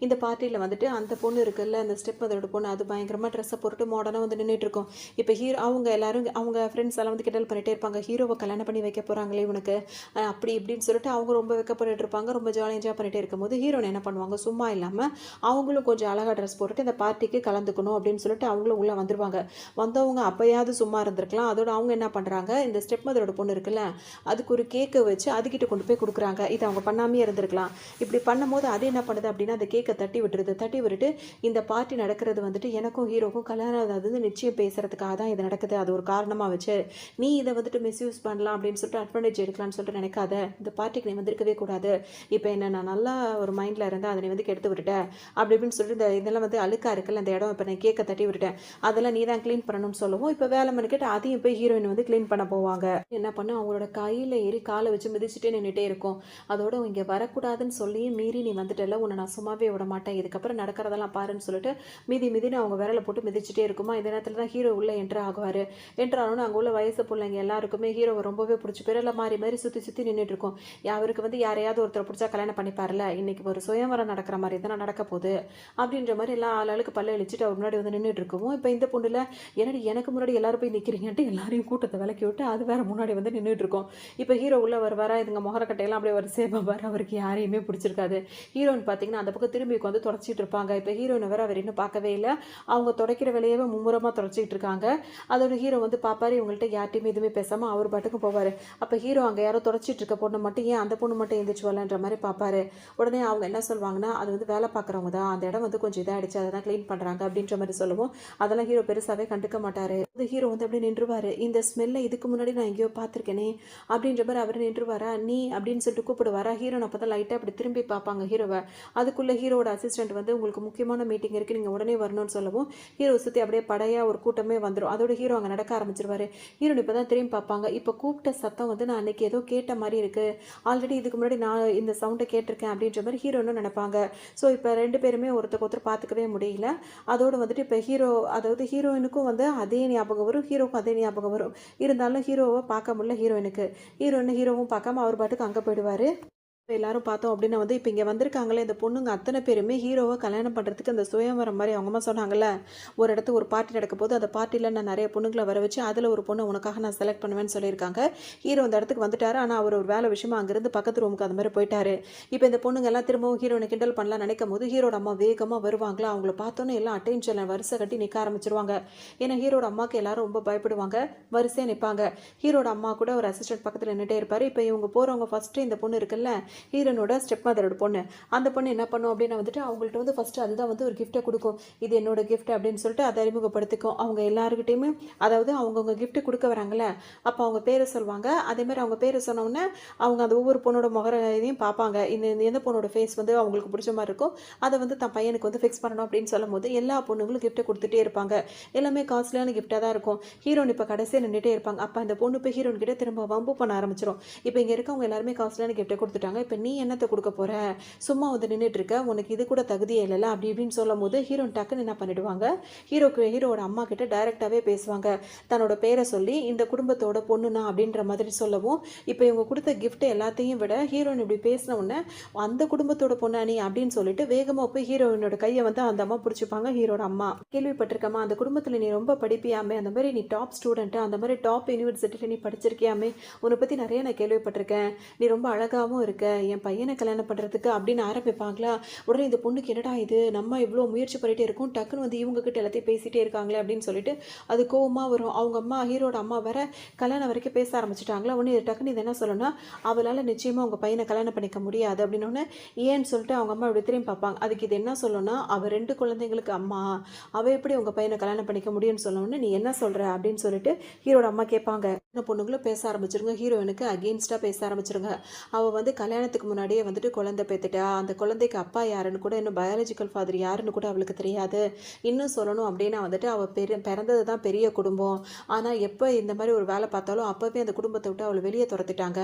இந்த பார்ட்டியில் வந்துட்டு அந்த பொண்ணு இருக்குல்ல, அந்த ஸ்டெப் அதோட பொண்ணு, அது பயங்கரமாக ட்ரெஸ்ஸை போட்டு மாடர்னாக வந்து நின்றுட்டு இருக்கும். இப்போ அவங்க எல்லாரும் அவங்க ஃப்ரெண்ட்ஸ் எல்லாம் வந்து கிண்டல் பண்ணிகிட்டே இருப்பாங்க, ஹீரோவை கல்யாணம் பண்ணி வைக்க போகிறாங்களே இவனுக்கு அப்படி இப்படின்னு சொல்லிட்டு அவங்க ரொம்ப வெக்கப்பட்டு இருப்பாங்க. ரொம்ப ஜாலியாக என்ஜாய் பண்ணிகிட்டே இருக்கும்போது ஹீரோன் என்ன பண்ணுவாங்க, சும்மா இல்லாமல் அவங்களும் கொஞ்சம் அழகாக ட்ரெஸ் போட்டுட்டு இந்த பார்ட்டிக்கு கலந்துக்கணும் அப்படின்னு சொல்லிட்டு அவங்களும் உள்ளே வந்துடுவாங்க. வந்தவங்க அப்போயாவது சும்மா இருந்திருக்கலாம். அதோட அவங்க என்ன பண்ணுறாங்க, இந்த ஸ்டெப் மதரோட பொண்ணு இருக்குல்ல, அதுக்கு ஒரு கேக்கை வச்சு அதுக்கிட்ட கொண்டு போய் கொடுக்குறாங்க. இது அவங்க பண்ணாமே இருந்திருக்கலாம். இப்படி பண்ணும்போது அது என்ன பண்ணுது அப்படின்னா, அந்த கேக்கை தட்டி விட்டுருது. தட்டி விட்டுட்டு இந்த பார்ட்டி நடக்கிறது வந்துட்டு எனக்கும் ஹீரோக்கும் கல்யாணம், அதாவது நிச்சயம் பேசுறதுக்காக தான் இது நடக்குது, அது ஒரு காரணமாக வச்சு நீ இதை வந்துட்டு மிஸ்யூஸ் பண்ணலாம் அப்படின்னு சொல்லிட்டு அட்வான்டேஜ் எடுக்கலாம்னு சொல்லிட்டு நினைக்காத, இந்த பார்ட்டிக்கு நீ வந்திருக்கவே கூடாது, இப்போ என்ன நான் நல்லா ஒரு மைண்டில் இருந்தேன், அதை நீ வந்து கெடுத்து விட்டுட்டேன் அப்படி இப்படின்னு சொல்லிட்டு இதெல்லாம் வந்து அழுக்காக இருக்குல்ல அந்த இடம், இப்போ நான் கேக்கை தட்டி விட்டுட்டேன், அதெல்லாம் நீ தான் க்ளீன் பண்ணணும்னு சொல்லவும் இப்போ வேலை மணிக்கிட்டு அதையும் போய் ஹீரோயின் வந்து க்ளீன் பண்ண போவாங்க. என்ன பண்ண, அவங்களோட கையில் ஏறி காலை வச்சு மிதிச்சுட்டே நின்றுட்டே இருக்கும். அதோட இங்கே வரக்கூடாதுன்னு சொல்லி மீறி நீ வந்துட்டல, உன்னை நான் சும்மாவே விட மாட்டேன், இதுக்கப்புறம் நடக்கிறதெல்லாம் பாருன்னு சொல்லிட்டு மிதினு அவங்க விரலை போட்டு மிதிச்சுட்டே இருக்குமா. இந்த நேரத்தில் தான் ஹீரோ உள்ளே என்ட்ரு ஆகுவார். என்ட்ரு ஆகணும்னு அங்கே உள்ள வயசு பிள்ளைங்க எல்லாருக்குமே ஹீரோவை ரொம்பவே பிடிச்சி பேரெல்லாம் மாறி மாறி சுற்றி சுற்றி நின்றுட்டு இருக்கும். அவருக்கு வந்து யாரையாவது ஒருத்தர் பிடிச்சா கல்யாணம் பண்ணிப்பார்ல, இன்னைக்கு ஒரு சுயவரம் நடக்கிற மாதிரி தான் நடக்க போகுது அப்படின்ற மாதிரி எல்லாம் ஆளுக்கு பல்ல இழிச்சிட்டு அவர் முன்னாடி வந்து நின்றுட்டு இருக்கவும், இப்போ இந்த பொண்ணுல என்னடி எனக்கு முன்னாடி எல்லாரும் போய் நிற்கிறீங்கன்ட்டு எல்லாரையும் கூட்டத்தை விலக்கி விட்டு அது வேற முன்னாடி வந்து நின்றுட்டு இருக்கோம். இப்போ ஹீரோ உள்ள வர இதுங்க முகரக்கட்டையெல்லாம் அப்படியே ஒரு சேபார், அவருக்கு யாரையுமே பிடிச்சிருக்காது. ஹீரோயின் பார்த்தீங்கன்னா அந்த பக்கம் திரும்பி வந்து தொடச்சிட்டு இருப்பாங்க. இப்போ ஹீரோயின் வேற அவர் இன்னும் பார்க்கவே இல்லை, அவங்க தொடக்கிற வேலையவே மும்முரமாக தொடச்சிட்டு இருக்காங்க. அதோட ஹீரோ வந்து பார்ப்பாரு, இவங்கள்ட்ட யார்ட்டையுமே எதுவுமே பேசாமல் அவர் பாட்டுக்கு போவார். அப்போ ஹீரோ அங்கே யாரோ தொடச்சிட்டு இருக்க பொண்ணு மட்டும் ஏன் அந்த பொண்ணு மட்டும் எழுந்திரிச்சு வரலன்ற மாதிரி பார்ப்பாரு. உடனே அவங்க என்ன சொல்லுவாங்கன்னா, அது வந்து வேலை பார்க்குறவங்க தான், அந்த இடம் வந்து கொஞ்சம் இதாகிடுச்சு, அதை தான் க்ளீன் பண்ணுறாங்க அப்படின்ற மாதிரி சொல்லுவோம். அதெல்லாம் ஹீரோ பெருசாகவே கண்டுக்க மாட்டார். அந்த ஹீரோ வந்து அப்படியே நின்றுவார். இந்த ஸ்மெல்லை இதுக்கு முன்னாடி நான் எங்கேயோ பார்த்துருக்கேனே அப்படின்ற மாதிரி அவர் நின்றுவாரா, நீ அப்படின்னு சொல்லிட்டு கூப்பிடுவாரா. ஹீரோனை அப்போ தான் லைட்டாக அப்படி திரும்பி பார்ப்பாங்க ஹீரோவை. அதுக்குள்ளே ஹீரோட அசிஸ்டன்ட் வந்து உங்களுக்கு முக்கியமான மீட்டிங் இருக்குது, நீங்கள் உடனே வரணும்னு சொல்லவும் ஹீரோ சுற்றி அப்படியே படையாக ஒரு கூட்டமே வந்துடும். அதோட ஹீரோ அங்கே நடக்க ஆரம்பிச்சிருவாரு. ஹீரோன் இப்போ தான் திரும்பி பார்ப்பாங்க. இப்போ கூப்பிட்ட சத்தம் வந்து நான் அன்றைக்கி ஏதோ கேட்ட மாதிரி இருக்குது, ஆல்ரெடி இதுக்கு முன்னாடி நான் இந்த சவுண்டை கேட்டிருக்கேன் அப்படின்ற மாதிரி ஹீரோன்னு நினைப்பாங்க. ஸோ இப்போ 2 பேருமே ஒருத்தருக்கு ஒருத்தர் பார்த்துக்கவே முடியல. அதோடு வந்துட்டு இப்போ அதாவது ஹீரோயினுக்கும் வந்து அதே ஞாபகம் வரும், ஹீரோக்கும் அதே ஞாபகம் வரும். இருந்தாலும் ஹீரோவை பார்க்க முடியல ஹீரோயினுக்கு. ஹீரோவும் பார்க்காம அவர் பாட்டுக்கு அங்கே போயிடுவார். எல்லாரும் பார்த்தோம் அப்படின்னா வந்து இப்போ இங்கே வந்திருக்காங்களே இந்த பொண்ணுங்க அத்தனை பேருமே ஹீரோவை கல்யாணம் பண்ணுறதுக்கு அந்த சுயவரம் மாதிரி அவங்க அம்மா சொன்னாங்கல்ல, ஒரு இடத்துக்கு ஒரு பார்ட்டி நடக்க போது அந்த பார்ட்டியில் நான் நிறைய பொண்ணுங்களை வர வச்சு அதில் ஒரு பொண்ணு உனக்காக நான் செலக்ட் பண்ணுவேன்னு சொல்லியிருக்காங்க. ஹீரோ அந்த இடத்துக்கு வந்துட்டார். ஆனால் அவர் ஒரு வேலை விஷயமா அங்கேருந்து பக்கத்து ரூமுக்கு அந்த மாதிரி போயிட்டாரு. இப்போ இந்த பொண்ணுங்க எல்லாம் திரும்பவும் ஹீரோனை கிண்டல் பண்ணலாம் நினைக்கும் போது ஹீரோட அம்மா வேகமாக வருவாங்களா, அவங்கள பார்த்தோன்னே எல்லாம் அட்டென்ஷன் வரிசை கட்டி நிற்க ஆரம்பிச்சிருவாங்க. ஏன்னா ஹீரோட அம்மாவுக்கு எல்லாரும் ரொம்ப பயப்படுவாங்க, வரிசையாக நிற்பாங்க. ஹீரோட அம்மா கூட ஒரு அசிஸ்டன்ட் பக்கத்தில் நின்றுட்டே இருப்பார். இப்போ இவங்க போகிறவங்க ஃபஸ்ட்டு இந்த பொண்ணு இருக்குல்ல, ஹீரோனோட ஸ்டெப் மதரோட பொண்ணு. அந்த பொண்ணு என்ன பண்ணும் அப்படின்னா வந்துட்டு அவங்கள்ட்ட வந்து ஃபஸ்ட்டு அதுதான் வந்து ஒரு கிஃப்ட்டை கொடுக்கும். இது என்னோட கிஃப்ட் அப்படின்னு சொல்லிட்டு அதை அறிமுகப்படுத்திக்கும். அவங்க எல்லாருக்கிட்டையுமே அதாவது அவங்கவுங்க கிஃப்ட் கொடுக்க வராங்கல்ல, அப்போ அவங்க பேரை சொல்லுவாங்க. அதேமாதிரி அவங்க பேரை சொன்னோடனே அவங்க அந்த ஒவ்வொரு பொண்ணோட முகர இதையும் பார்ப்பாங்க. இந்த இந்த எந்த பொண்ணோட ஃபேஸ் வந்து அவங்களுக்கு பிடிச்ச மாதிரி இருக்கும், அதை வந்து தன் பையனுக்கு வந்து ஃபிக்ஸ் பண்ணணும் அப்படின்னு சொல்லும்போது எல்லா பொண்ணுங்களும் கிஃப்ட்டை கொடுத்துட்டே இருப்பாங்க. எல்லாமே காஸ்ட்லியான கிஃப்ட்டாக தான் இருக்கும். ஹீரோன் இப்போ கடைசியாக நின்றுட்டே இருப்பாங்க. அப்போ அந்த பொண்ணு இப்போ ஹீரோன் கிட்ட திரும்ப வம்பு பண்ண ஆரம்பிச்சிடும். இப்போ இங்கே இருக்கவங்க எல்லாருமே காஸ்ட்லியான கிஃப்ட்டை கொடுத்துட்டாங்க, இப்போ நீ என்னத்தை கொடுக்க போற, சும்மா வந்து நின்றுட்டு இருக்க, உனக்கு இது கூட தகுதியே இல்லைல்ல அப்படி இப்படின்னு சொல்லும் போது ஹீரோன் டக்குன்னு என்ன பண்ணிடுவாங்க, ஹீரோவோட அம்மா கிட்ட டைரெக்டாகவே பேசுவாங்க. தன்னோட பேரை சொல்லி இந்த குடும்பத்தோட பொண்ணுனா அப்படின்ற மாதிரி சொல்லவும், இப்போ இவங்க கொடுத்த கிஃப்ட் எல்லாத்தையும் விட ஹீரோயின் இப்படி பேசின உடனே அந்த குடும்பத்தோட பொண்ணா நீ அப்படின்னு சொல்லிட்டு வேகமாக போய் ஹீரோயினோட கையை வந்து அந்த அம்மா பிடிச்சிப்பாங்க. ஹீரோட அம்மா, கேள்விப்பட்டிருக்கம்மா அந்த குடும்பத்தில் நீ ரொம்ப படிப்பியாமே, அந்த மாதிரி நீ டாப் ஸ்டூடெண்ட்டு, அந்த மாதிரி டாப் யூனிவர்சிட்டியில் நீ படிச்சிருக்கியாமே, உன்னை பற்றி நிறைய நான் கேள்விப்பட்டிருக்கேன், நீ ரொம்ப அழகாகவும் இருக்க, என் பையனை கல்யாணம் பண்ணுறதுக்கு அப்படின்னு ஆரம்பிப்பாங்களா. உடனே இந்த பொண்ணுக்கு என்னடா இது, நம்ம இவ்வளோ முயற்சி பண்ணிகிட்டே இருக்கோம், டக்குன்னு வந்து இவங்க கிட்ட எல்லாத்தையும் பேசிகிட்டே இருக்காங்களே அப்படின்னு சொல்லிட்டு அது கோவமாக வரும். அவங்க அம்மா ஹீரோட அம்மா வேற கல்யாணம் வரைக்கும் பேச ஆரம்பிச்சிட்டாங்களா. ஒன்று டக்குன்னு இது என்ன சொல்லணும்னா, அவளால் நிச்சயமாக உங்கள் பையனை கல்யாணம் பண்ணிக்க முடியாது அப்படின்னோடனே ஏன்னு சொல்லிட்டு அவங்க அம்மா இப்படி திரும்பி பார்ப்பாங்க. அதுக்கு இது என்ன சொல்லணும்னா, அவள் 2 குழந்தைங்களுக்கு அம்மா, அவள் எப்படி உங்கள் பையனை கல்யாணம் பண்ணிக்க முடியும்னு சொன்னோடனே நீ என்ன சொல்கிற அப்படின்னு சொல்லிட்டு ஹீரோட அம்மா கேட்பாங்க. இந்த பொண்ணுங்களும் பேச ஆரம்பிச்சிருங்க, ஹீரோயினுக்கு அகெயின்ஸ்டாக பேச ஆரம்பிச்சிருங்க. அவள் வந்து கல்யாணத்துக்கு முன்னாடியே வந்துட்டு குழந்தை பெற்றுட்டா, அந்த குழந்தைக்கு அப்பா யாருன்னு கூட இன்னும் பயாலஜிக்கல் ஃபாதர் யாருன்னு கூட அவளுக்கு தெரியாது. இன்னும் சொல்லணும் அப்படின்னா வந்துட்டு அவள் பிறந்தது தான் பெரிய குடும்பம், ஆனால் எப்போ இந்த மாதிரி ஒரு வேலை பார்த்தாலும் அப்போவே அந்த குடும்பத்தை விட்டு அவளை வெளியே துரத்திட்டாங்க,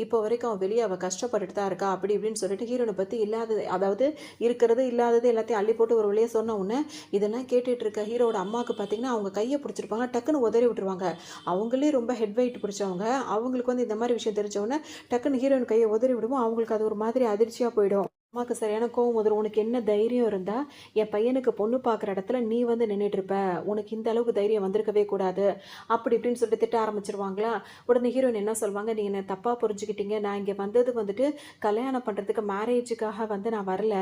இப்போ வரைக்கும் அவள் வெளியே அவள் கஷ்டப்பட்டுட்டு தான் இருக்கா அப்படி இப்படின்னு சொல்லிட்டு ஹீரோனை பற்றி இல்லாதது அதாவது இருக்கிறது இல்லாதது எல்லாத்தையும் அள்ளி போட்டு ஒரு வழியே சொன்ன உடனே இதெல்லாம் கேட்டுட்டு இருக்க ஹீரோட அம்மாவுக்கு பார்த்தீங்கன்னா அவங்க கையை பிடிச்சிருப்பாங்க, டக்குன்னு உதறி விட்டுருவாங்க. அவங்களே ரொம்ப ஹெட் வெயிட் பிடிச்சவங்க, அவங்களுக்கு வந்து இந்த மாதிரி விஷயம் தெரிஞ்சவொடனே டக்குன்னு ஹீரோயின் கையை உதறி விடுவோம். அவங்களுக்கு அது ஒரு மாதிரி அதிர்ச்சியாக போயிடும். அம்மாவுக்கு சரியான கோவம் வந்துடும். உனக்கு என்ன தைரியம் இருந்தா என் பையனுக்கு பொண்ணு பார்க்குற இடத்துல நீ வந்து நின்றுட்டு இருப்ப, உனக்கு இந்த அளவுக்கு தைரியம் வந்திருக்கவே கூடாது அப்படி இப்படின்னு சொல்லிட்டு திட்ட ஆரம்பிச்சிருவாங்களா. உடனே ஹீரோயின் என்ன சொல்லுவாங்க, நீ என்னை தப்பாக புரிஞ்சுக்கிட்டீங்க, நான் இங்கே வந்தது வந்துட்டு கல்யாணம் பண்ணுறதுக்கு மேரேஜுக்காக வந்து நான் வரல,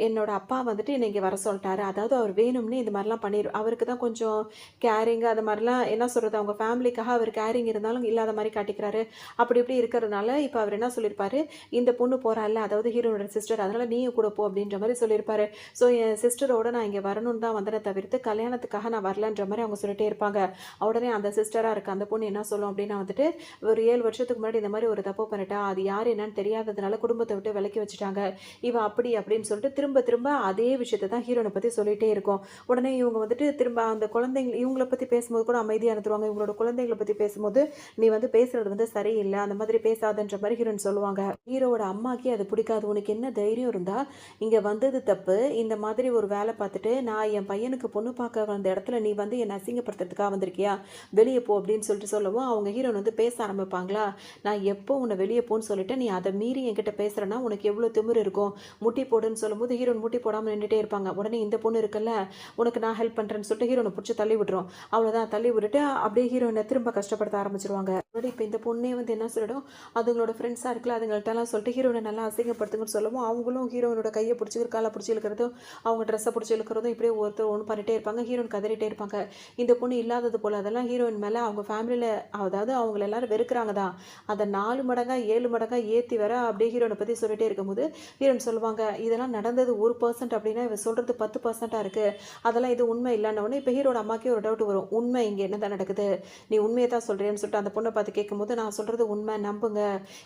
என்னோட அப்பா வந்துட்டு என்னை இங்கே வர சொல்லிட்டாரு, அதாவது அவர் வேணும்னு இந்த மாதிரிலாம் அவருக்கு தான் கொஞ்சம் கேரிங்கு அது மாதிரிலாம் என்ன சொல்கிறது, அவங்க ஃபேமிலிக்காக அவர் கேரிங் இருந்தாலும் இல்லாத மாதிரி காட்டிக்கிறாரு. அப்படி இப்படி இருக்கிறதுனால இப்போ அவர் என்ன சொல்லியிருப்பாரு, இந்த பொண்ணு போகிறாள் அதாவது ஹீரோனோட சிஸ்டர், அதனால் நீயும் கூட போ அப்படின்ற மாதிரி சொல்லியிருப்பாரு. ஸோ என் சிஸ்டரோட நான் இங்கே வரணும்னு தான் வந்ததை தவிர்த்து கல்யாணத்துக்காக நான் வரலன்ற மாதிரி அவங்க சொல்லிட்டே இருப்பாங்க. உடனே அந்த சிஸ்டராக இருக்க அந்த பொண்ணு என்ன சொல்லும் அப்படின்னா வந்துட்டு, ஒரு 7 வருஷத்துக்கு முன்னாடி இந்த மாதிரி ஒரு தப்பு பண்ணிட்டா, அது யார் என்னன்னு தெரியாததுனால குடும்பத்தை விட்டு விலக்கி வச்சுட்டாங்க, இவ அப்படி அப்படின்னு சொல்லிட்டு திரும்ப திரும்ப அதே விஷயத்தை தான் ஹீரோனை பற்றி சொல்லிகிட்டே இருக்கும். உடனே இவங்க வந்துட்டு திரும்ப அந்த குழந்தைங்க இவங்களை பற்றி பேசும்போது கூட அமைதியாக இருந்துருவாங்க. இவங்களோட குழந்தைங்களை பற்றி பேசும்போது நீ வந்து பேசுறது வந்து சரியில்லை, அந்த மாதிரி பேசாதன்ற மாதிரி ஹீரோயின் சொல்லுவாங்க. ஹீரோவோட அம்மாக்கே அது பிடிக்காது. உனக்கு என்ன தைரியம் இருந்தால் இங்கே வந்தது தப்பு, இந்த மாதிரி ஒரு வேலை பார்த்துட்டு நான் என் பையனுக்கு பொண்ணு பார்க்க வந்த இடத்துல நீ வந்து என்னை அசிங்கப்படுத்துறதுக்காக வந்திருக்கியா, வெளியே போ அப்படின்னு சொல்லிட்டு சொல்லவும் அவங்க ஹீரோன் வந்து பேச ஆரம்பிப்பாங்களா. நான் எப்போ உன்னை வெளியே போன்னு சொல்லிட்டு நீ அதை மீறி என்கிட்ட பேசுகிறேன்னா உனக்கு எவ்வளோ திமிரு இருக்கும், முட்டி போடுன்னு சொல்லும்போது ஹீரோன் முட்டி போடாமல் நின்றுட்டே இருப்பாங்க. உடனே இந்த பொண்ணு இருக்குல்ல, உனக்கு நான் ஹெல்ப் பண்ணுறேன்னு சொல்லிட்டு ஹீரோனை பிடிச்சி தள்ளி விட்டுரும். அவ்வளோதான், தள்ளி விட்டுட்டு அப்படியே ஹீரோனை திரும்ப கஷ்டப்படுத்த ஆரம்பிச்சிருவாங்க. இப்போ இந்த பொண்ணே வந்து என்ன சொல்லிடும், அதுங்களோட ஃப்ரெண்ட்ஸாக இருக்குல்ல அதுங்கள்ட்டலாம் சொல்லிட்டு ஹீரோனை நல்லா அசிங்கப்படுத்துங்கன்னு சொல்லவும் அவங்களும் ஹீரோயினோட கையை பிடிச்சி காலை பிடிச்சி இழுக்கிறதும் அவங்க ட்ரெஸ்ஸை பிடிச்சி இழுக்கிறதும் இப்படியே ஒருத்தர் ஒன்று பண்ணிகிட்டே இருப்பாங்க. ஹீரோயின் கதறிட்டே இருப்பாங்க. இந்த பொண்ணு இல்லாதது போல் அதெல்லாம் ஹீரோயின் மேலே அவங்க ஃபேமிலியில் அதாவது அவங்கள எல்லாரும் வெறுக்கிறாங்க தான், அதை 4 மடங்காக 7 மடங்காக ஏற்றி வர அப்படியே ஹீரோனை பற்றி சொல்லிகிட்டே இருக்கும்போது ஹீரோயின் சொல்லுவாங்க, இதெல்லாம் நடந்தது 1% அப்படின்னா இவ சொல்கிறது 10% இருக்குது, அதெல்லாம் இது உண்மை இல்லைன்னு. இப்போ ஹீரோட அம்மாக்கே ஒரு டவுட் வரும், உண்மை இங்கே என்ன தான் நடக்குது, நீ உண்மையை தான் சொல்கிறேன்னு சொல்லிட்டு அந்த பொண்ணை பார்த்து கேட்கும்போது நான் சொல்கிறது உண்மை நம்புங்க,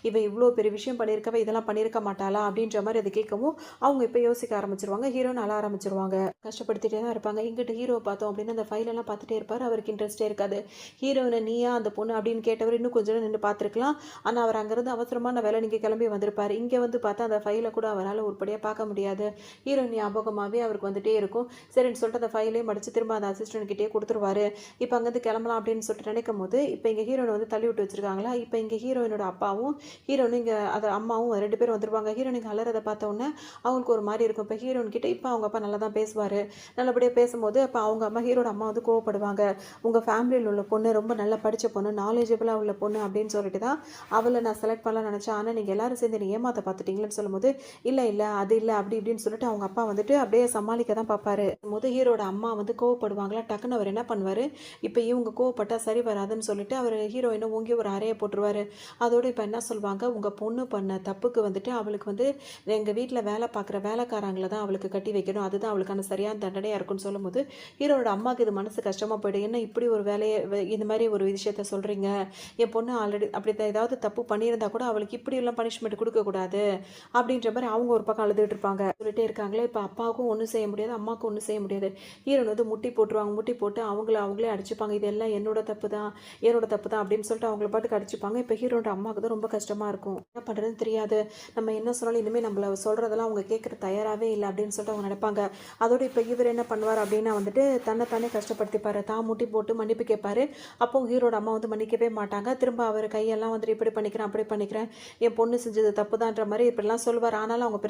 இவன் இவ்வளோ பெரிய விஷயம் பண்ணியிருக்கவ இதெல்லாம் பண்ணியிருக்க மாட்டாளா அப்படின்ற மாதிரி அதை கேட்கவும் அவங்க இப்போ யோசிக்க ஆரம்பிச்சிருவாங்க. ஹீரோன்னு அழ ஆரம்பிச்சிருவாங்க. கஷ்டப்படுத்திட்டே தான் இருப்பாங்க. இங்கிட்ட ஹீரோவை பார்த்தோம் அப்படின்னா அந்த ஃபைலெல்லாம் பார்த்துட்டே இருப்பார். அவருக்கு இன்ட்ரெஸ்டே இருக்காது. ஹீரோயினை நீயா அந்த பொண்ணு அப்படின்னு கேட்டவர் இன்னும் கொஞ்சம் நேரம் நின்று பார்த்துருக்கலாம். ஆனால் அவர் அங்கேருந்து அவசரமான வேலை நீங்கள் கிளம்பி வந்திருப்பார். இங்கே வந்து பார்த்தா அந்த ஃபைலை கூட அவரால் உருப்படியாக பார்க்க முடியாது. ஹீரோயின் ஞாபகமாகவே அவருக்கு வந்துட்டே இருக்கும். சரின்னு சொல்லிட்டு அந்த ஃபைலே மடித்து திரும்ப அந்த அசிஸ்டன்ட்கிட்டே கொடுத்துருவாரு. இப்போ அங்கேருந்து கிளம்பலாம் அப்படின்னு சொல்லிட்டு நினைக்கும் போது இப்போ இங்கே ஹீரோனை வந்து தள்ளி விட்டு வச்சிருக்காங்களா. இப்போ இங்கே ஹீரோயினோட அப்பாவும் ஹீரோனும் இங்கே அது அம்மாவும் 2 பேரும் வந்துருவாங்க. ஹீரோயின் இங்கே வளரதை பார்த்த உடனே அவங்களுக்கு ஒரு மாதிரி இருக்கும். இப்போ ஹீரோயின் கிட்ட இப்போ அவங்க அப்பா நல்லா தான் பேசுவார். நல்லபடியாக பேசும்போது அப்போ அவங்க அம்மா ஹீரோட அம்மா வந்து கோவப்படுவாங்க. உங்கள் ஃபேமிலியில் உள்ள பொண்ணு ரொம்ப நல்லா படித்த பொண்ணு, நாலேஜபிளாக உள்ள பொண்ணு அப்படின்னு சொல்லிட்டு தான் அவளை நான் செலக்ட் பண்ணலாம்னு நினச்சேன். ஆனால் நீங்கள் எல்லாரும் சேர்ந்து என்னை ஏமாற்ற பார்த்துட்டீங்களேன்னு சொல்லும்போது, இல்லை இல்லை அது இல்லை அப்படி இப்படின்னு சொல்லிட்டு அவங்க அப்பா வந்துட்டு அப்படியே சமாளிக்க தான் பார்ப்பாரு. ஹீரோட அம்மா வந்து கோவப்படுவாங்களா, டக்குன்னு அவர் என்ன பண்ணுவார், இப்போ இவங்க கோவப்பட்டா சரி வராதுன்னு சொல்லிட்டு அவர் ஹீரோயினை ஓங்கி ஒரு அறையை போட்டுருவாரு. அதோடு இப்போ என்ன சொல்லுவாங்க, உங்கள் பொண்ணு பண்ண தப்புக்கு வந்துட்டு அவளுக்கு வந்து எங்கள் வீட்டில் வேலை பார்க்குற வேலைக்காரங்களை தான் அவளுக்கு கட்டி வைக்கணும், அதுதான் அவளுக்கான சரியான தண்டனையாக இருக்குன்னு சொல்லும்போது ஹீரோட அம்மாவுக்கு இது மனசு கஷ்டமாக போயிடும். என்ன இப்படி ஒரு வேலையை இந்த மாதிரி ஒரு விஷயத்த சொல்கிறீங்க, என் பொண்ணு ஆல்ரெடி அப்படி ஏதாவது தப்பு பண்ணியிருந்தா கூட அவளுக்கு இப்படியெல்லாம் பனிஷ்மெண்ட் கொடுக்கக்கூடாது அப்படின்ற மாதிரி அவங்க ஒரு பக்கம் அழுதுட்டு இருப்பாங்க. சொல்லிட்டே இருக்காங்களே, இப்போ அப்பாவுக்கும் ஒன்றும் செய்ய முடியாது, அம்மாவுக்கும் ஒன்றும் செய்ய முடியாது. ஹீரோன் வந்து முட்டி போட்டுருவாங்க, முட்டி போட்டு அவங்களே அடிச்சுப்பாங்க. இதெல்லாம் என்னோட தப்பு தான் அப்படின்னு சொல்லிட்டு அவங்கள பாட்டுக்கு அடிச்சுப்பாங்க. இப்போ ஹீரோட அம்மாவுக்கு தான் ரொம்ப கஷ்டமாக இருக்கும். என்ன பண்ணுறதுன்னு தெரியாது, நம்ம என்ன சொன்னாலும் இனிமேல் நம்மள சொல்கிறதெல்லாம் அவங்க கேட்குற தயாராகவே இல்லை அப்படின்னு சொல்லிட்டு அவங்க நினைப்பாங்க. அதோடு இப்போ இவர் என்ன பண்ணுவார் அப்படின்னா வந்துட்டு தன்னைத்தானே கஷ்டப்படுத்திப்பார். தான் முட்டி போட்டு மன்னிப்பு கேட்பார். அப்போ ஹீரோட அம்மா வந்து மன்னிக்கவே மாட்டாங்க. திரும்ப அவர் கையெல்லாம் வந்துட்டு இப்படி பண்ணிக்கிறேன் அப்படி பண்ணிக்கிறேன், என் பொண்ணு செஞ்சது தப்பு தான்ற மாதிரி இப்படிலாம் சொல்லுவார். ஆனாலும் அவங்க